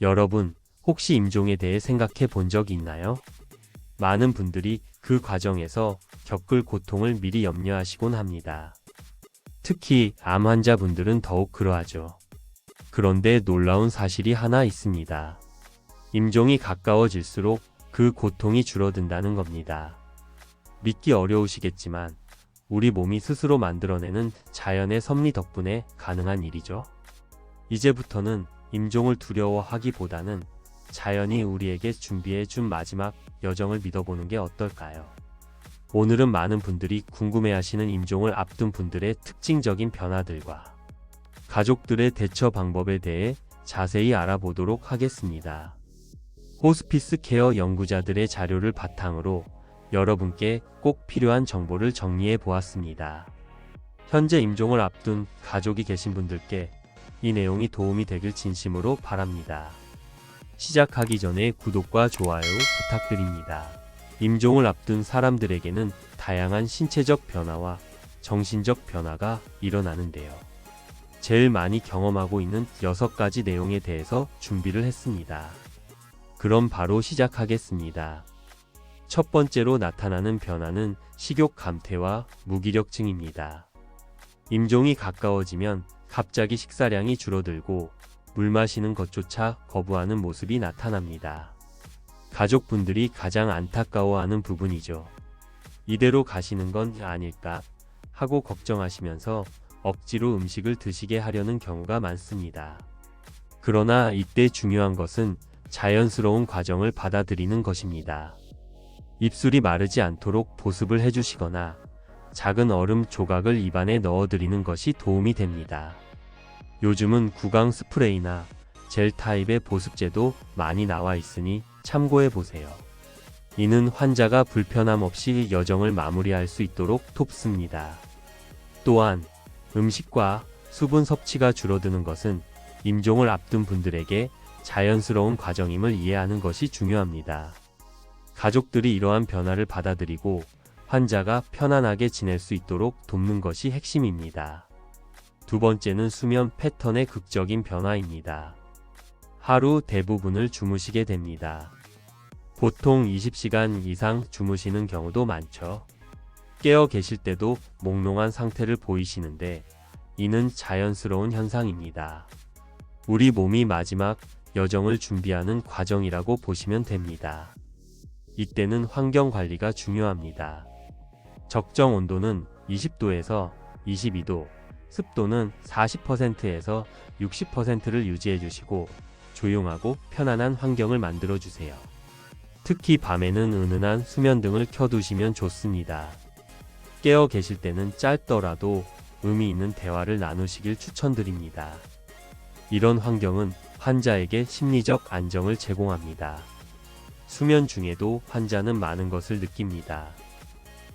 여러분, 혹시 임종에 대해 생각해 본 적이 있나요? 많은 분들이 그 과정에서 겪을 고통을 미리 염려하시곤 합니다. 특히 암 환자분들은 더욱 그러하죠. 그런데 놀라운 사실이 하나 있습니다. 임종이 가까워질수록 그 고통이 줄어든다는 겁니다. 믿기 어려우시겠지만 우리 몸이 스스로 만들어내는 자연의 섭리 덕분에 가능한 일이죠. 이제부터는 임종을 두려워하기보다는 자연이 우리에게 준비해 준 마지막 여정을 믿어보는 게 어떨까요? 오늘은 많은 분들이 궁금해하시는 임종을 앞둔 분들의 특징적인 변화들과 가족들의 대처 방법에 대해 자세히 알아보도록 하겠습니다. 호스피스 케어 연구자들의 자료를 바탕으로 여러분께 꼭 필요한 정보를 정리해 보았습니다. 현재 임종을 앞둔 가족이 계신 분들께 이 내용이 도움이 되길 진심으로 바랍니다. 시작하기 전에 구독과 좋아요 부탁드립니다. 임종을 앞둔 사람들에게는 다양한 신체적 변화와 정신적 변화가 일어나는데요. 제일 많이 경험하고 있는 6가지 내용에 대해서 준비를 했습니다. 그럼 바로 시작하겠습니다. 첫 번째로 나타나는 변화는 식욕 감퇴와 무기력증입니다. 임종이 가까워지면 갑자기 식사량이 줄어들고 물 마시는 것조차 거부하는 모습이 나타납니다. 가족분들이 가장 안타까워하는 부분이죠. 이대로 가시는 건 아닐까 하고 걱정하시면서 억지로 음식을 드시게 하려는 경우가 많습니다. 그러나 이때 중요한 것은 자연스러운 과정을 받아들이는 것입니다. 입술이 마르지 않도록 보습을 해주시거나 작은 얼음 조각을 입안에 넣어드리는 것이 도움이 됩니다. 요즘은 구강 스프레이나 젤 타입의 보습제도 많이 나와 있으니 참고해보세요. 이는 환자가 불편함 없이 여정을 마무리할 수 있도록 돕습니다. 또한 음식과 수분 섭취가 줄어드는 것은 임종을 앞둔 분들에게 자연스러운 과정임을 이해하는 것이 중요합니다. 가족들이 이러한 변화를 받아들이고 환자가 편안하게 지낼 수 있도록 돕는 것이 핵심입니다. 두 번째는 수면 패턴의 극적인 변화입니다. 하루 대부분을 주무시게 됩니다. 보통 20시간 이상 주무시는 경우도 많죠. 깨어 계실 때도 몽롱한 상태를 보이시는데 이는 자연스러운 현상입니다. 우리 몸이 마지막 여정을 준비하는 과정이라고 보시면 됩니다. 이때는 환경 관리가 중요합니다. 적정 온도는 20도에서 22도, 습도는 40%에서 60%를 유지해 주시고 조용하고 편안한 환경을 만들어 주세요. 특히 밤에는 은은한 수면 등을 켜두시면 좋습니다. 깨어 계실 때는 짧더라도 의미 있는 대화를 나누시길 추천드립니다. 이런 환경은 환자에게 심리적 안정을 제공합니다. 수면 중에도 환자는 많은 것을 느낍니다.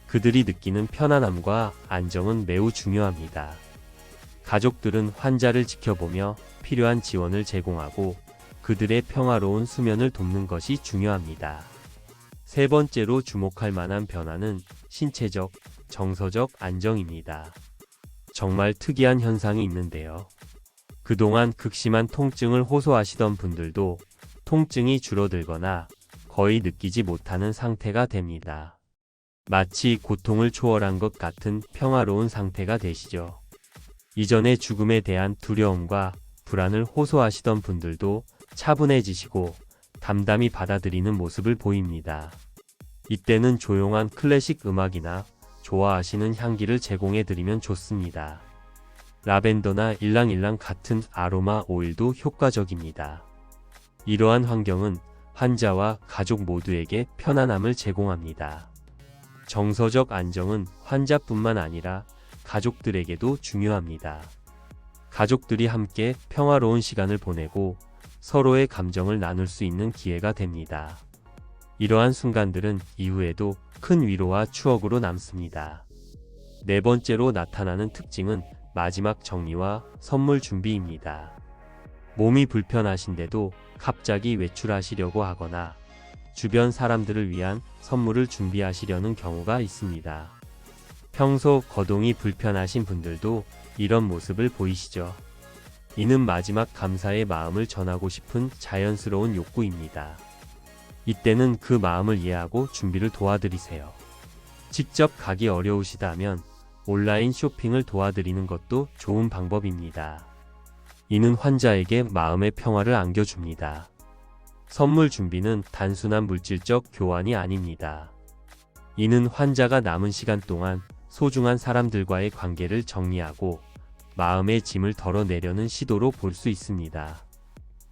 그들이 느끼는 편안함과 안정은 매우 중요합니다. 가족들은 환자를 지켜보며 필요한 지원을 제공하고 그들의 평화로운 수면을 돕는 것이 중요합니다. 세 번째로 주목할 만한 변화는 신체적, 정서적 안정입니다. 정말 특이한 현상이 있는데요. 그동안 극심한 통증을 호소하시던 분들도 통증이 줄어들거나 거의 느끼지 못하는 상태가 됩니다. 마치 고통을 초월한 것 같은 평화로운 상태가 되시죠. 이전에 죽음에 대한 두려움과 불안을 호소하시던 분들도 차분해지시고 담담히 받아들이는 모습을 보입니다. 이때는 조용한 클래식 음악이나 좋아하시는 향기를 제공해드리면 좋습니다. 라벤더나 일랑일랑 같은 아로마 오일도 효과적입니다. 이러한 환경은 환자와 가족 모두에게 편안함을 제공합니다. 정서적 안정은 환자뿐만 아니라 가족들에게도 중요합니다. 가족들이 함께 평화로운 시간을 보내고 서로의 감정을 나눌 수 있는 기회가 됩니다. 이러한 순간들은 이후에도 큰 위로와 추억으로 남습니다. 네 번째로 나타나는 특징은 마지막 정리와 선물 준비입니다. 몸이 불편하신데도 갑자기 외출하시려고 하거나 주변 사람들을 위한 선물을 준비하시려는 경우가 있습니다. 평소 거동이 불편하신 분들도 이런 모습을 보이시죠. 이는 마지막 감사의 마음을 전하고 싶은 자연스러운 욕구입니다. 이때는 그 마음을 이해하고 준비를 도와드리세요. 직접 가기 어려우시다면 온라인 쇼핑을 도와드리는 것도 좋은 방법입니다. 이는 환자에게 마음의 평화를 안겨줍니다. 선물 준비는 단순한 물질적 교환이 아닙니다. 이는 환자가 남은 시간 동안 소중한 사람들과의 관계를 정리하고 마음의 짐을 덜어내려는 시도로 볼 수 있습니다.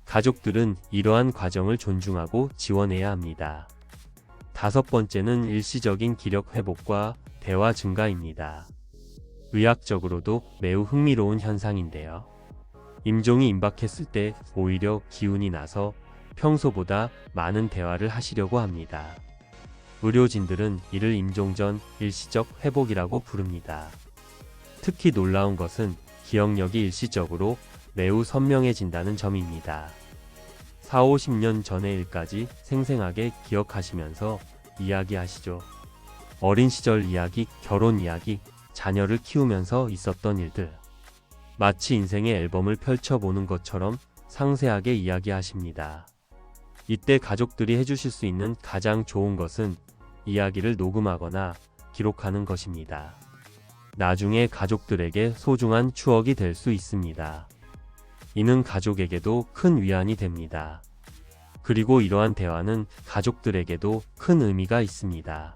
가족들은 이러한 과정을 존중하고 지원해야 합니다. 5번째는 일시적인 기력 회복과 대화 증가입니다. 의학적으로도 매우 흥미로운 현상인데요. 임종이 임박했을 때 오히려 기운이 나서 평소보다 많은 대화를 하시려고 합니다. 의료진들은 이를 임종 전 일시적 회복이라고 부릅니다. 특히 놀라운 것은 기억력이 일시적으로 매우 선명해진다는 점입니다. 40~50년 전의 일까지 생생하게 기억하시면서 이야기하시죠. 어린 시절 이야기, 결혼 이야기, 자녀를 키우면서 있었던 일들. 마치 인생의 앨범을 펼쳐보는 것처럼 상세하게 이야기하십니다. 이때 가족들이 해주실 수 있는 가장 좋은 것은 이야기를 녹음하거나 기록하는 것입니다. 나중에 가족들에게 소중한 추억이 될 수 있습니다. 이는 가족에게도 큰 위안이 됩니다. 그리고 이러한 대화는 가족들에게도 큰 의미가 있습니다.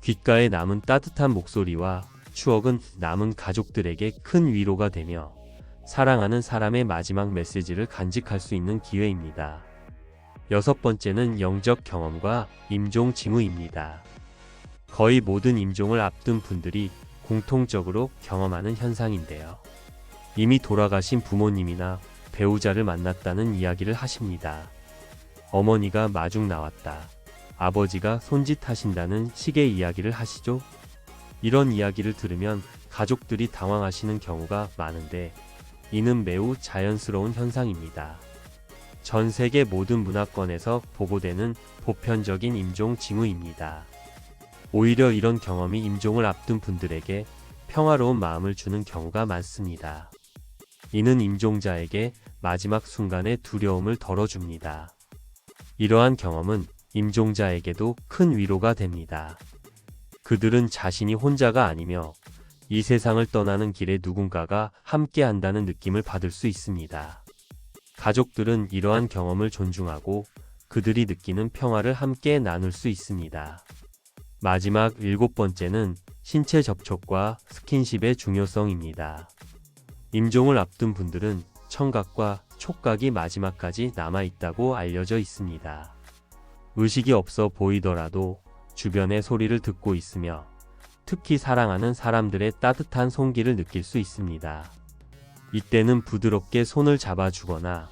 귓가에 남은 따뜻한 목소리와 추억은 남은 가족들에게 큰 위로가 되며 사랑하는 사람의 마지막 메시지를 간직할 수 있는 기회입니다. 6번째는 영적 경험과 임종 징후입니다. 거의 모든 임종을 앞둔 분들이 공통적으로 경험하는 현상인데요. 이미 돌아가신 부모님이나 배우자를 만났다는 이야기를 하십니다. 어머니가 마중 나왔다. 아버지가 손짓하신다는 식의 이야기를 하시죠. 이런 이야기를 들으면 가족들이 당황하시는 경우가 많은데 이는 매우 자연스러운 현상입니다. 전 세계 모든 문화권에서 보고되는 보편적인 임종 징후입니다. 오히려 이런 경험이 임종을 앞둔 분들에게 평화로운 마음을 주는 경우가 많습니다. 이는 임종자에게 마지막 순간의 두려움을 덜어줍니다. 이러한 경험은 임종자에게도 큰 위로가 됩니다. 그들은 자신이 혼자가 아니며 이 세상을 떠나는 길에 누군가가 함께 한다는 느낌을 받을 수 있습니다. 가족들은 이러한 경험을 존중하고 그들이 느끼는 평화를 함께 나눌 수 있습니다. 마지막 7번째는 신체 접촉과 스킨십의 중요성입니다. 임종을 앞둔 분들은 청각과 촉각이 마지막까지 남아있다고 알려져 있습니다. 의식이 없어 보이더라도 주변의 소리를 듣고 있으며 특히 사랑하는 사람들의 따뜻한 손길을 느낄 수 있습니다. 이때는 부드럽게 손을 잡아주거나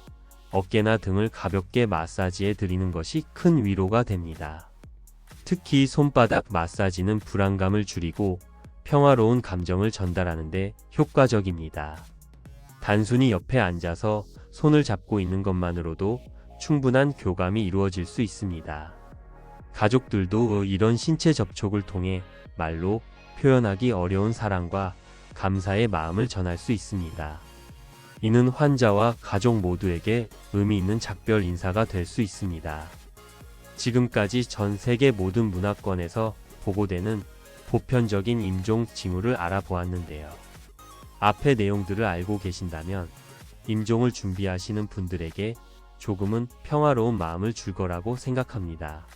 어깨나 등을 가볍게 마사지해 드리는 것이 큰 위로가 됩니다. 특히 손바닥 마사지는 불안감을 줄이고 평화로운 감정을 전달하는 데 효과적입니다. 단순히 옆에 앉아서 손을 잡고 있는 것만으로도 충분한 교감이 이루어질 수 있습니다. 가족들도 이런 신체 접촉을 통해 말로 표현하기 어려운 사랑과 감사의 마음을 전할 수 있습니다. 이는 환자와 가족 모두에게 의미 있는 작별 인사가 될 수 있습니다. 지금까지 전 세계 모든 문화권에서 보고되는 보편적인 임종 징후를 알아보았는데요. 앞의 내용들을 알고 계신다면 임종을 준비하시는 분들에게 조금은 평화로운 마음을 줄 거라고 생각합니다.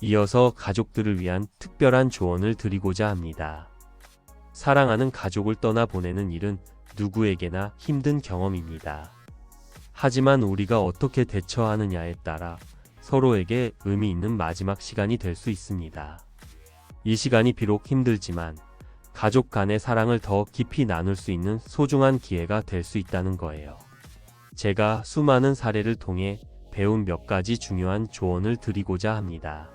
이어서 가족들을 위한 특별한 조언을 드리고자 합니다. 사랑하는 가족을 떠나보내는 일은 누구에게나 힘든 경험입니다. 하지만 우리가 어떻게 대처하느냐에 따라 서로에게 의미 있는 마지막 시간이 될 수 있습니다. 이 시간이 비록 힘들지만 가족 간의 사랑을 더 깊이 나눌 수 있는 소중한 기회가 될 수 있다는 거예요. 제가 수많은 사례를 통해 배운 몇 가지 중요한 조언을 드리고자 합니다.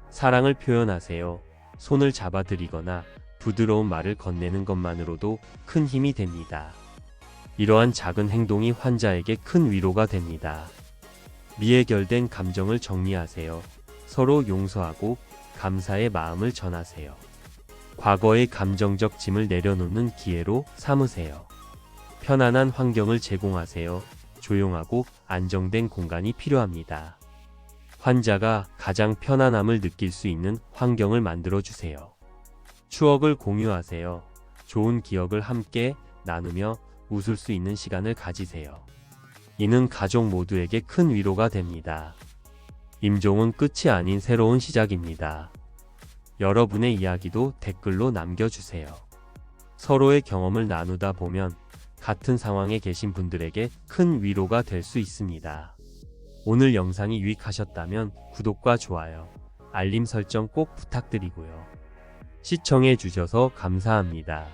사랑을 표현하세요. 손을 잡아드리거나 부드러운 말을 건네는 것만으로도 큰 힘이 됩니다. 이러한 작은 행동이 환자에게 큰 위로가 됩니다. 미해결된 감정을 정리하세요. 서로 용서하고 감사의 마음을 전하세요. 과거의 감정적 짐을 내려놓는 기회로 삼으세요. 편안한 환경을 제공하세요. 조용하고 안정된 공간이 필요합니다. 환자가 가장 편안함을 느낄 수 있는 환경을 만들어 주세요. 추억을 공유하세요. 좋은 기억을 함께 나누며 웃을 수 있는 시간을 가지세요. 이는 가족 모두에게 큰 위로가 됩니다. 임종은 끝이 아닌 새로운 시작입니다. 여러분의 이야기도 댓글로 남겨주세요. 서로의 경험을 나누다 보면 같은 상황에 계신 분들에게 큰 위로가 될 수 있습니다. 오늘 영상이 유익하셨다면 구독과 좋아요, 알림 설정 꼭 부탁드리고요. 시청해 주셔서 감사합니다.